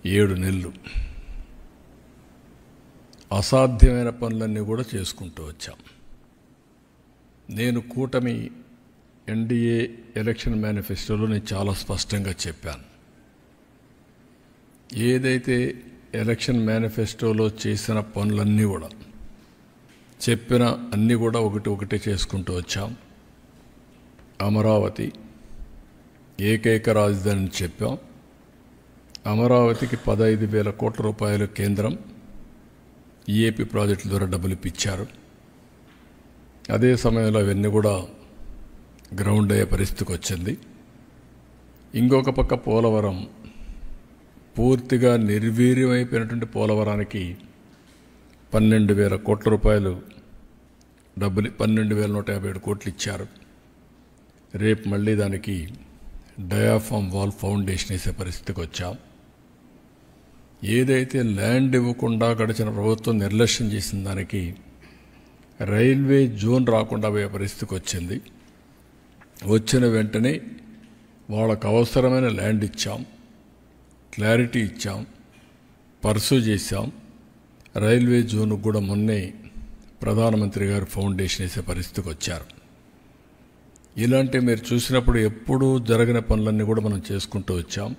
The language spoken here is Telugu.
7 నెలలు అసాధ్యమైన పనులన్నీ కూడా చేసుకుంటూ వచ్చాం. నేను కూటమి ఎన్డీఏ ఎలక్షన్ మేనిఫెస్టోలో నేను చాలా స్పష్టంగా చెప్పాను. ఏదైతే ఎలక్షన్ మేనిఫెస్టోలో చేసిన పనులన్నీ కూడా చెప్పిన అన్నీ కూడా ఒకటి చేసుకుంటూ వచ్చాం. అమరావతి ఏకైక రాజధానిని చెప్పాం. అమరావతికి 15,000 కోట్ల రూపాయలు కేంద్రం ఈఏపీ ప్రాజెక్టుల ద్వారా డబ్బులు ఇప్పించారు. అదే సమయంలో అవన్నీ కూడా గ్రౌండ్ అయ్యే పరిస్థితికి వచ్చింది. ఇంకొక పక్క పోలవరం పూర్తిగా నిర్వీర్యమైపోయినటువంటి పోలవరానికి 12,000 కోట్ల రూపాయలు డబ్బులు 12,157 కోట్లు ఇచ్చారు. రేపు మళ్ళీ దానికి డయాఫామ్ వాల్ ఫౌండేషన్ వేసే పరిస్థితికి వచ్చాం. ఏదైతే ల్యాండ్ ఇవ్వకుండా గడిచిన ప్రభుత్వం నిర్లక్ష్యం చేసిన దానికి రైల్వే జోన్ రాకుండా పోయే పరిస్థితికి వచ్చింది. వచ్చిన వెంటనే వాళ్ళకు అవసరమైన ల్యాండ్ ఇచ్చాం, క్లారిటీ ఇచ్చాం, పర్సూ చేశాం. రైల్వే జోన్కు కూడా మొన్నే ప్రధానమంత్రి గారు ఫౌండేషన్ వేసే పరిస్థితికి వచ్చారు. ఇలాంటి మీరు చూసినప్పుడు ఎప్పుడూ జరగని పనులన్నీ కూడా మనం చేసుకుంటూ వచ్చాం.